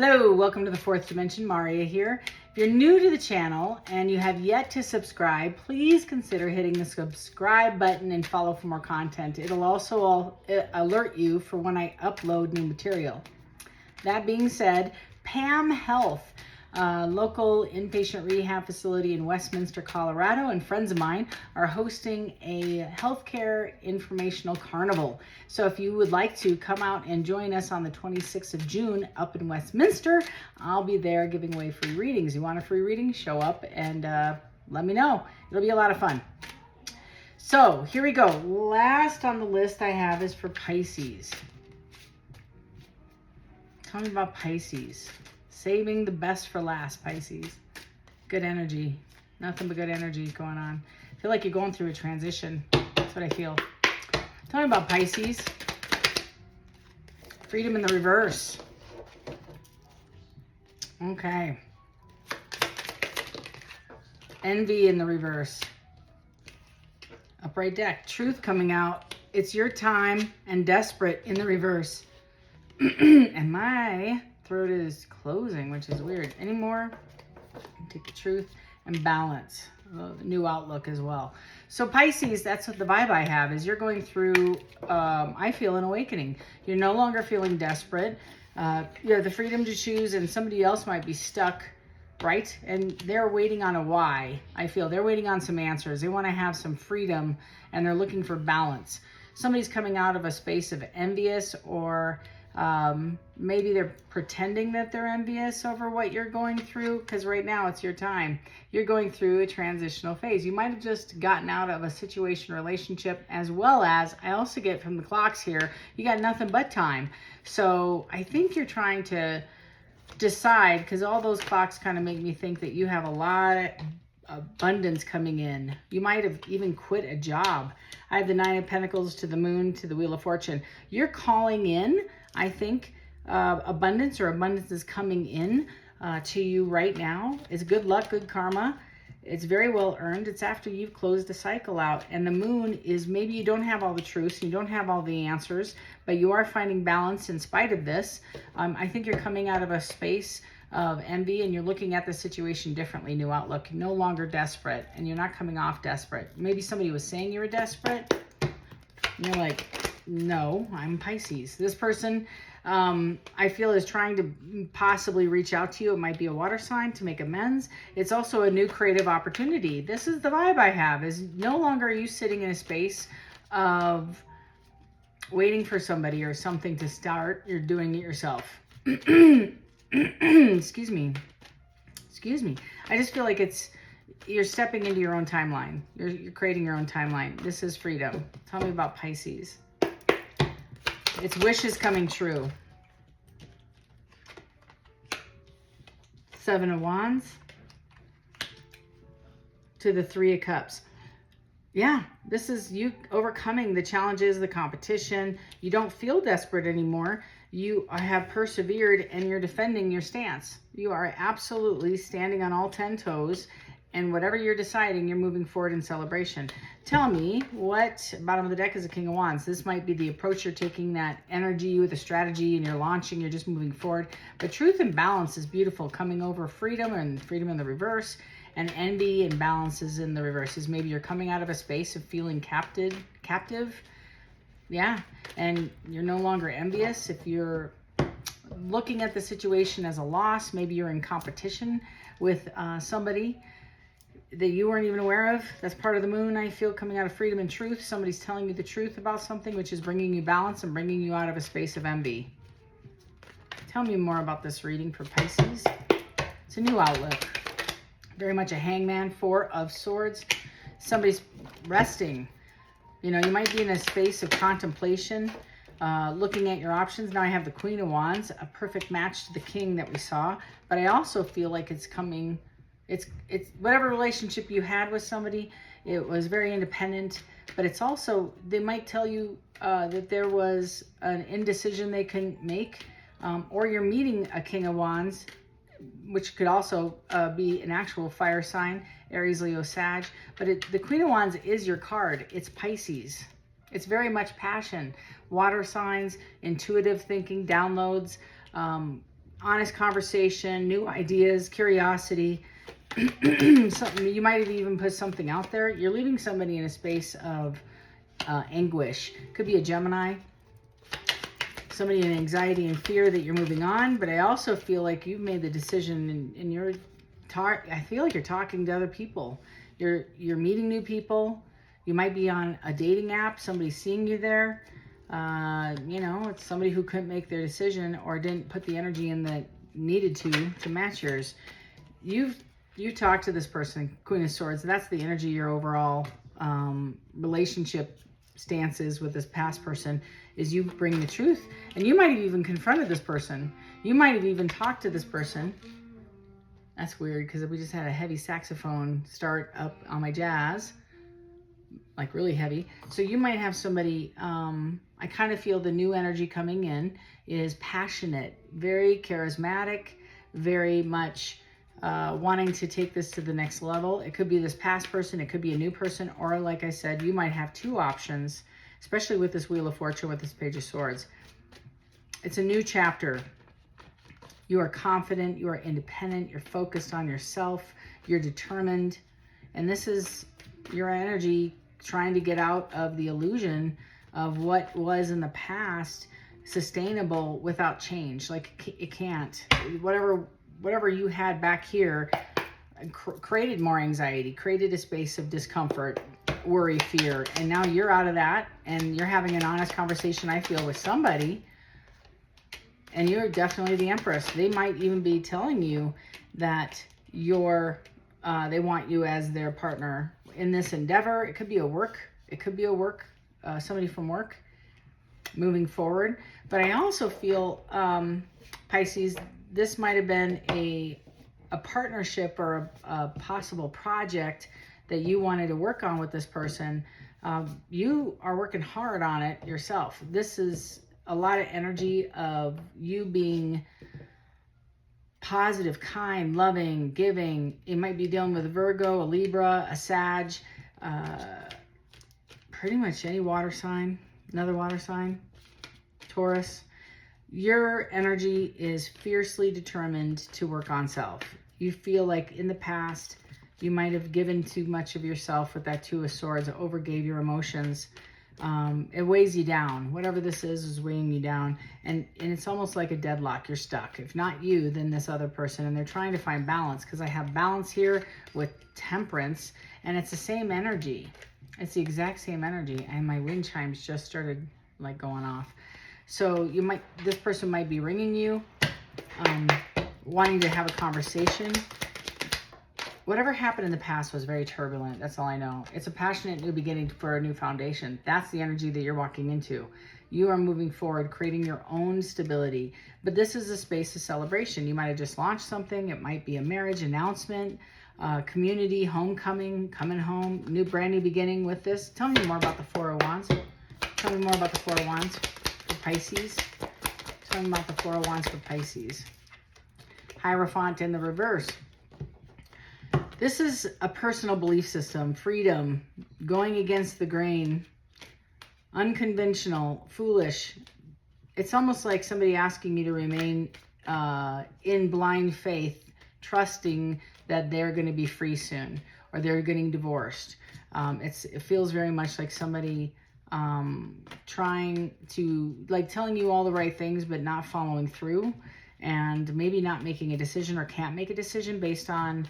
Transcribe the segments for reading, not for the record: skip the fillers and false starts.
Hello, welcome to the fourth dimension. Maria here. If you're new to the channel and you have yet to subscribe, please consider hitting the subscribe button and follow for more content. It'll also alert you for when I upload new material. That being said, Pam Health, local inpatient rehab facility in Westminster, Colorado, and friends of mine are hosting a healthcare informational carnival. So if you would like to come out and join us on the 26th of June up in Westminster, I'll be there giving away free readings. You want a free reading? Show up and let me know. It'll be a lot of fun. So here we go. Last on the list I have is for Pisces. Tell me about Pisces. Saving the best for last, Pisces. Good energy. Nothing but good energy going on. I feel like you're going through a transition. That's what I feel. Tell me about Pisces. Freedom in the reverse. Okay. Envy in the reverse. Upright deck. Truth coming out. It's your time and desperate in the reverse. And my throat is closing, which is weird. Any more? Take the truth and balance. New outlook as well. So Pisces, that's what the vibe I have is you're going through, I feel, an awakening. You're no longer feeling desperate. You have the freedom to choose, and somebody else might be stuck, right? And they're waiting on a why. I feel they're waiting on some answers. They want to have some freedom, and they're looking for balance. Somebody's coming out of a space of envious, or maybe they're pretending that they're envious over what you're going through, because right now it's your time. You're going through a transitional phase. You might have just gotten out of a situation, relationship, as well as, I also get from the clocks here, you got nothing but time. So I think you're trying to decide, because all those clocks kind of make me think that you have a lot of abundance coming in. You might have even quit a job. I have the Nine of Pentacles to the Moon to the Wheel of Fortune. You're calling in, I think, abundance, or abundance is coming in to you right now. It's good luck, good karma. It's very well earned. It's after you've closed a cycle out. And the moon is, maybe you don't have all the truths, you don't have all the answers, but you are finding balance in spite of this. I think you're coming out of a space of envy, and you're looking at the situation differently. New outlook. You're no longer desperate, and you're not coming off desperate. Maybe somebody was saying you were desperate. And you're like, no, I'm Pisces. This person, I feel, is trying to possibly reach out to you. It might be a water sign to make amends. It's also a new creative opportunity. This is the vibe I have, is no longer are you sitting in a space of waiting for somebody or something to start. You're doing it yourself. Excuse me. I just feel like you're stepping into your own timeline. You're creating your own timeline. This is freedom. Tell me about Pisces. It's wishes coming true. Seven of Wands to the Three of Cups. Yeah, this is you overcoming the challenges, the competition. You don't feel desperate anymore. You have persevered, and you're defending your stance. You are absolutely standing on all 10 toes, and whatever you're deciding, you're moving forward in celebration. Tell me, what bottom of the deck is a King of Wands. This might be the approach you're taking, that energy with a strategy, and you're launching, you're just moving forward. But truth and balance is beautiful, coming over freedom, and freedom in the reverse, and envy and balance is in the reverses. Maybe you're coming out of a space of feeling captive. Yeah, and you're no longer envious. If you're looking at the situation as a loss, maybe you're in competition with somebody that you weren't even aware of. That's part of the moon, I feel, coming out of freedom and truth. Somebody's telling you the truth about something, which is bringing you balance and bringing you out of a space of envy. Tell me more about this reading for Pisces. It's a new outlook. Very much a Hangman, Four of Swords. Somebody's resting. You know, you might be in a space of contemplation, looking at your options. Now I have the Queen of Wands, a perfect match to the King that we saw. But I also feel like it's coming, it's whatever relationship you had with somebody, it was very independent. But it's also, they might tell you that there was an indecision they can make, or you're meeting a King of Wands, which could also be an actual fire sign, Aries, Leo, Sag. But the Queen of Wands is your card. It's Pisces. It's very much passion. Water signs, intuitive thinking, downloads, honest conversation, new ideas, curiosity. Something, you might have even put something out there. You're leaving somebody in a space of anguish. Could be a Gemini. Somebody in anxiety and fear that you're moving on. But I also feel like you've made the decision and you're I feel like you're talking to other people. You're meeting new people. You might be on a dating app. Somebody's seeing you there. You know, it's somebody who couldn't make their decision or didn't put the energy in that needed to match yours. You talk to this person, Queen of Swords. That's the energy your overall relationship stance is with this past person, is you bring the truth. And you might have even confronted this person. You might have even talked to this person. That's weird because we just had a heavy saxophone start up on my jazz. Like really heavy. So you might have somebody, I kind of feel the new energy coming in is passionate, very charismatic, very much wanting to take this to the next level. It could be this past person, it could be a new person, or like I said, you might have two options, especially with this Wheel of Fortune, with this Page of Swords. It's a new chapter. You are confident, you are independent, you're focused on yourself, you're determined, and this is your energy trying to get out of the illusion of what was in the past sustainable without change. Like it can't. Whatever you had back here created more anxiety, created a space of discomfort, worry, fear, and now you're out of that and you're having an honest conversation, I feel, with somebody. And you're definitely the Empress. They might even be telling you that they want you as their partner in this endeavor. It could be a work. It could be somebody from work moving forward. But I also feel, Pisces, this might have been a partnership or a possible project that you wanted to work on with this person. You are working hard on it yourself. This is a lot of energy of you being positive, kind, loving, giving. It might be dealing with a Virgo, a Libra, a Sag, pretty much any water sign, another water sign, Taurus. Your energy is fiercely determined to work on self. You feel like in the past, you might have given too much of yourself with that Two of Swords, overgave your emotions. It weighs you down. Whatever this is weighing you down. And it's almost like a deadlock. You're stuck. If not you, then this other person. And they're trying to find balance, because I have balance here with Temperance, and it's the same energy. It's the exact same energy. And my wind chimes just started like going off. So this person might be ringing you, wanting to have a conversation. Whatever happened in the past was very turbulent. That's all I know. It's a passionate new beginning for a new foundation. That's the energy that you're walking into. You are moving forward, creating your own stability. But this is a space of celebration. You might have just launched something. It might be a marriage announcement, community, homecoming, coming home, brand new beginning with this. Tell me more about the Four of Wands. Tell me more about the Four of Wands for Pisces. Tell me about the Four of Wands for Pisces. Hierophant in the reverse. This is a personal belief system, freedom, going against the grain, unconventional, foolish. It's almost like somebody asking you to remain in blind faith, trusting that they're going to be free soon or they're getting divorced. It feels very much like somebody trying to, like, telling you all the right things but not following through, and maybe not making a decision or can't make a decision based on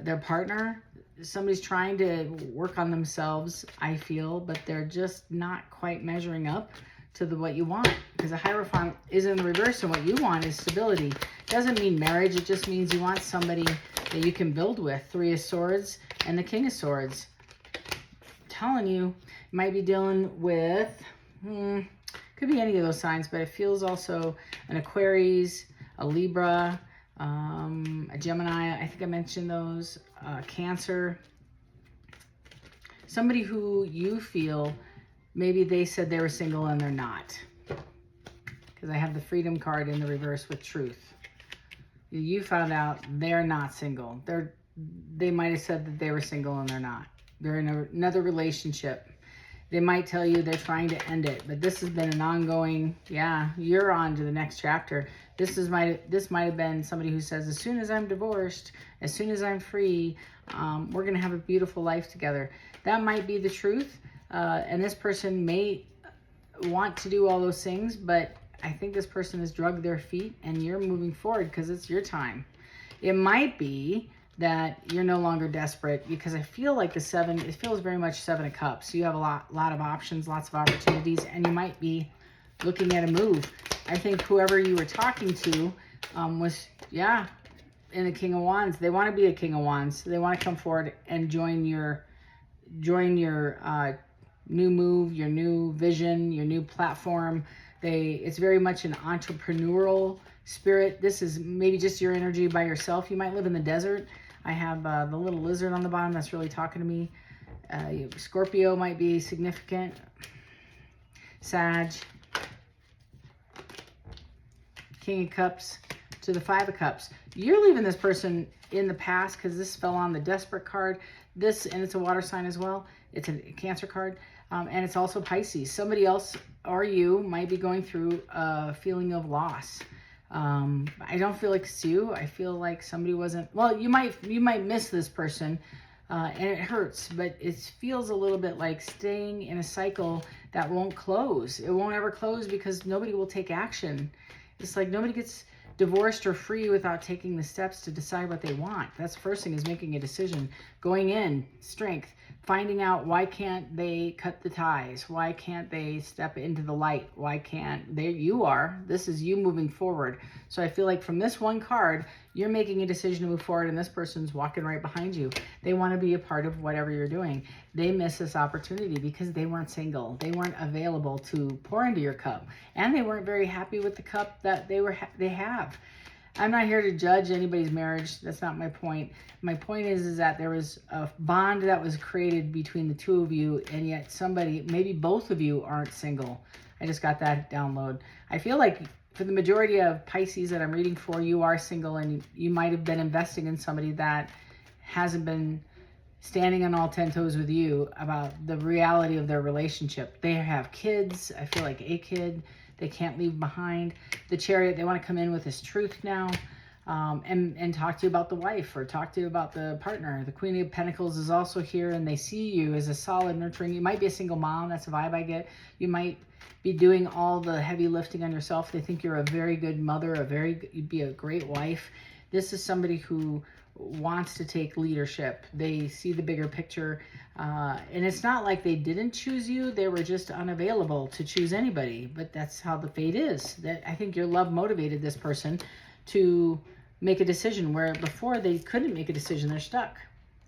their partner. Somebody's trying to work on themselves, I feel, but they're just not quite measuring up to what you want, because the Hierophant is in the reverse, and what you want is stability. Doesn't mean marriage. It just means you want somebody that you can build with. Three of Swords and the King of Swords. I'm telling you, you might be dealing with, could be any of those signs, but it feels also an Aquarius, a Libra, a Gemini, I think I mentioned those, Cancer. Somebody who you feel, maybe they said they were single and they're not. Because I have the Freedom card in the reverse with Truth. You found out they're not single. They might have said that they were single and they're not. They're in another relationship. They might tell you they're trying to end it, but this has been an ongoing, yeah, you're on to the next chapter. This might have been somebody who says, as soon as I'm divorced, as soon as I'm free, we're going to have a beautiful life together. That might be the truth. And this person may want to do all those things, but I think this person has drugged their feet and you're moving forward because it's your time. It might be that you're no longer desperate, because I feel like the 7, it feels very much 7 of Cups. You have a lot of options, lots of opportunities, and you might be looking at a move. I think whoever you were talking to was, yeah, in the King of Wands. They want to be a King of Wands. They want to come forward and join your new move, your new vision, your new platform. It's very much an entrepreneurial spirit. This is maybe just your energy by yourself. You might live in the desert. I have the little lizard on the bottom that's really talking to me. Scorpio might be significant. Sag. King of Cups to the 5 of Cups. You're leaving this person in the past because this fell on the Desperate card. This, and it's a water sign as well. It's a Cancer card. And it's also Pisces. Somebody else or you might be going through a feeling of loss. I don't feel like it's you. I feel like somebody wasn't, well, you might miss this person, and it hurts, but it feels a little bit like staying in a cycle that won't close. It won't ever close because nobody will take action. It's like nobody gets divorced or free without taking the steps to decide what they want. That's the first thing, is making a decision. Going in, strength. Finding out, why can't they cut the ties? Why can't they step into the light? Why can't they? You are. This is you moving forward. So I feel like from this one card, you're making a decision to move forward, and this person's walking right behind you. They want to be a part of whatever you're doing. They miss this opportunity because they weren't single. They weren't available to pour into your cup, and they weren't very happy with the cup that they have. I'm not here to judge anybody's marriage. That's not my point. My point is that there was a bond that was created between the two of you, and yet somebody, maybe both of you, aren't single. I just got that download. I feel like for the majority of Pisces that I'm reading for, you are single, and you might have been investing in somebody that hasn't been standing on all 10 toes with you about the reality of their relationship. They have kids. I feel like a kid they can't leave behind. The Chariot, they want to come in with this truth now, and talk to you about the wife, or talk to you about the partner. The Queen of Pentacles is also here, and they see you as a solid, nurturing. You might be a single mom. That's the vibe I get. You might be doing all the heavy lifting on yourself. They think you're a very good mother, you'd be a great wife. This is somebody who wants to take leadership. They see the bigger picture, and it's not like they didn't choose you. They were just unavailable to choose anybody, but that's how the fate is. That I think your love motivated this person to make a decision where before they couldn't make a decision. They're stuck,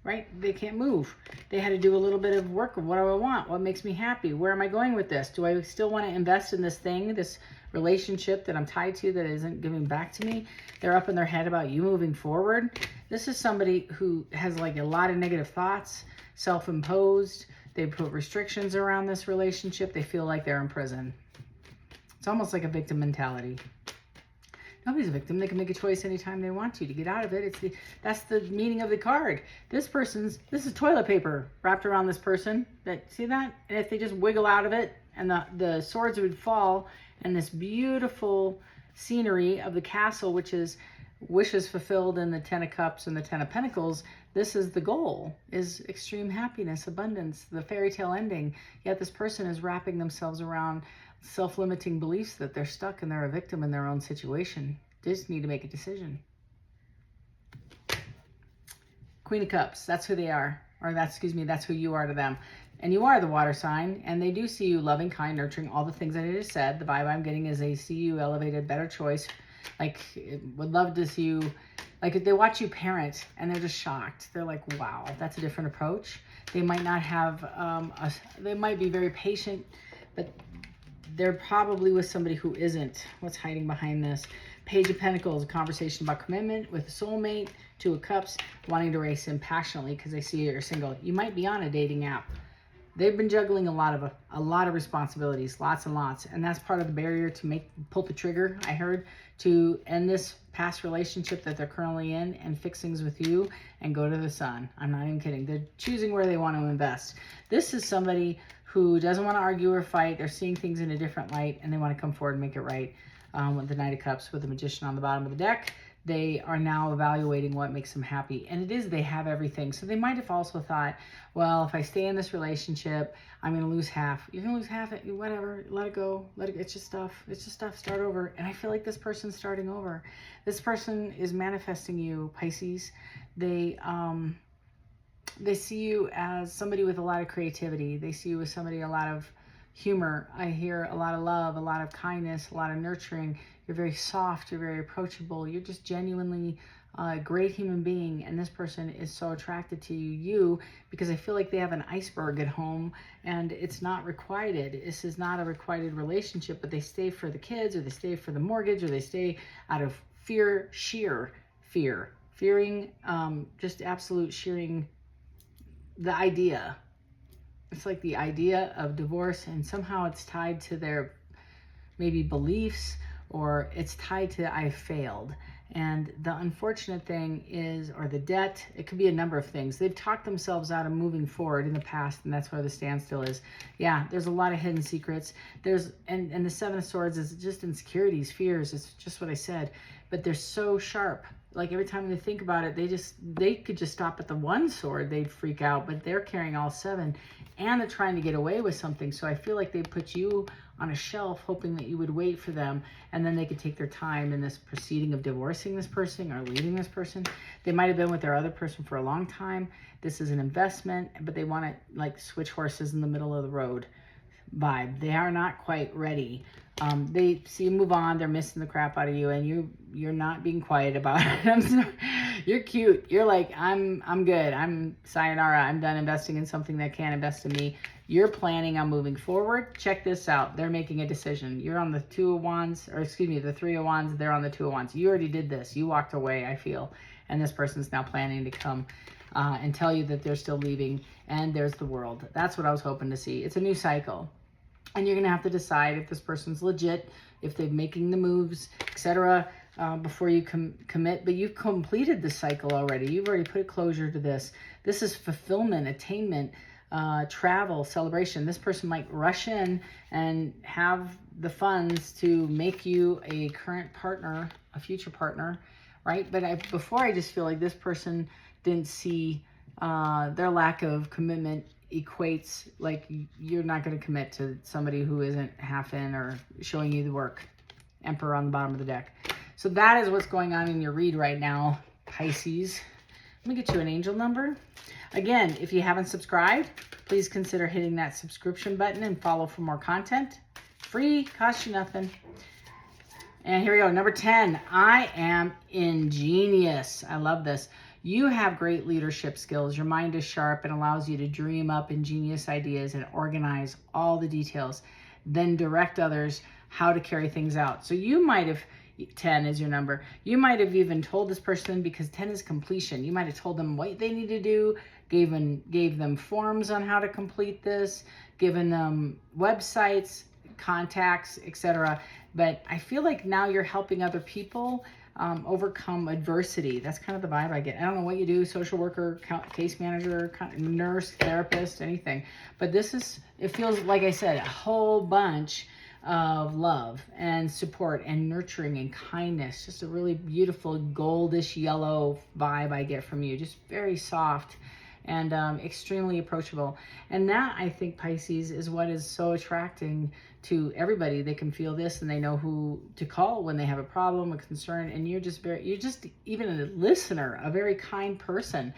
right? They can't move. They had to do a little bit of work of, what do I want? What makes me happy? Where am I going with this? Do I still want to invest in this thing, this relationship that I'm tied to that isn't giving back to me? They're up in their head about you moving forward. This is somebody who has like a lot of negative thoughts, self-imposed. They put restrictions around this relationship. They feel like they're in prison. It's almost like a victim mentality. Nobody's a victim. They can make a choice anytime they want to get out of it. That's the meaning of the card. This is toilet paper wrapped around this person. See that? And if they just wiggle out of it, and the swords would fall, and this beautiful scenery of the castle, which is wishes fulfilled in the 10 of Cups and the 10 of Pentacles, this is the goal, is extreme happiness, abundance, the fairy tale ending. Yet this person is wrapping themselves around self-limiting beliefs that they're stuck and they're a victim in their own situation. They just need to make a decision. Queen of Cups, that's who they are. Or that's who you are to them. And you are the water sign, and they do see you loving, kind, nurturing, all the things that I just said. The vibe I'm getting is they see you elevated, better choice. Like, would love to see you, like they watch you parent and they're just shocked. They're like, wow, that's a different approach. They might not have, they might be very patient, but they're probably with somebody who isn't. What's hiding behind this? Page of Pentacles, a conversation about commitment with a soulmate. 2 of Cups, wanting to race in passionately because they see you're single. You might be on a dating app. They've been juggling a lot of responsibilities, lots and lots, and that's part of the barrier to pull the trigger, I heard, to end this past relationship that they're currently in and fix things with you and go to the sun. I'm not even kidding. They're choosing where they want to invest. This is somebody who doesn't want to argue or fight. They're seeing things in a different light, and they want to come forward and make it right. With the Knight of Cups, with the Magician on the bottom of the deck, they are now evaluating what makes them happy. And it is, they have everything. So they might have also thought, well, if I stay in this relationship, I'm going to lose half. You're going to lose half, whatever, let it go. It's just stuff. It's just stuff. Start over. And I feel like this person's starting over. This person is manifesting you, Pisces. They see you as somebody with a lot of creativity. They see you as somebody, a lot of humor. I hear a lot of love, a lot of kindness, a lot of nurturing. You're very soft. You're very approachable. You're just genuinely a great human being. And this person is so attracted to you because I feel like they have an iceberg at home and it's not requited. This is not a requited relationship, but they stay for the kids, or they stay for the mortgage, or they stay out of fear, sheer fear, fearing, just absolute shearing the idea. It's like the idea of divorce, and somehow it's tied to their maybe beliefs, or it's tied to I failed. And the unfortunate thing is, or the debt, it could be a number of things. They've talked themselves out of moving forward in the past, and that's where the standstill is. Yeah, there's a lot of hidden secrets. And the Seven of Swords is just insecurities, fears. It's just what I said. But they're so sharp. Like every time they think about it, they could just stop at the one sword, they'd freak out, but they're carrying all seven, and they're trying to get away with something. So I feel like they put you on a shelf hoping that you would wait for them, and then they could take their time in this proceeding of divorcing this person or leaving this person. They might have been with their other person for a long time. This is an investment, but they want to like switch horses in the middle of the road vibe. They are not quite ready. They see you move on, they're missing the crap out of you, and you're not being quiet about it. I'm sorry. You're cute. You're like, I'm good. I'm sayonara. I'm done investing in something that can't invest in me. You're planning on moving forward. Check this out. They're making a decision. You're on the Two of Wands, or excuse me, the Three of Wands. They're on the Two of Wands. You already did this. You walked away, I feel. And this person's now planning to come and tell you that they're still leaving. And there's the World. That's what I was hoping to see. It's a new cycle. And you're going to have to decide if this person's legit, if they're making the moves, etc., before you commit. But you've completed the cycle already. You've already put a closure to this. This is fulfillment, attainment, travel, celebration. This person might rush in and have the funds to make you a current partner, a future partner, right? But before I just feel like this person didn't see their lack of commitment equates, like you're not going to commit to somebody who isn't half in or showing you the work. Emperor on the bottom of the deck. So that is what's going on in your read right now, Pisces. Let me get you an angel number. Again, if you haven't subscribed, please consider hitting that subscription button and follow for more content. Free, costs you nothing. And here we go, number 10. I am ingenious. I love this. You have great leadership skills. Your mind is sharp and allows you to dream up ingenious ideas and organize all the details, then direct others how to carry things out. So you might have, 10 is your number. You might have even told this person, because 10 is completion. You might have told them what they need to do, gave them forms on how to complete this, given them websites, contacts, etc. But I feel like now you're helping other people overcome adversity. That's kind of the vibe I get. I don't know what you do, social worker, case manager, nurse, therapist, anything. But this is, it feels like I said, a whole bunch of love and support and nurturing and kindness. Just a really beautiful goldish yellow vibe I get from you. Just very soft and extremely approachable. And that, I think, Pisces, is what is so attracting to everybody. They can feel this and they know who to call when they have a problem, a concern, and you're just even a listener, a very kind person.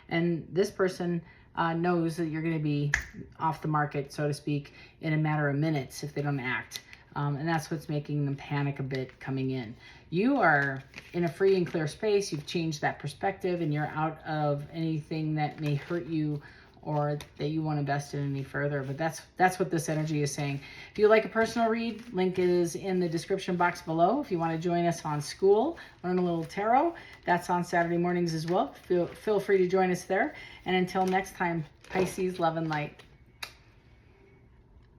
And this person knows that you're going to be off the market, so to speak, in a matter of minutes if they don't act. And that's what's making them panic a bit coming in. You are in a free and clear space. You've changed that perspective, and you're out of anything that may hurt you or that you want to invest in any further. But that's what this energy is saying. If you like a personal read, link is in the description box below. If you want to join us on school, learn a little tarot, that's on Saturday mornings as well. Feel free to join us there. And until next time, Pisces, love and light.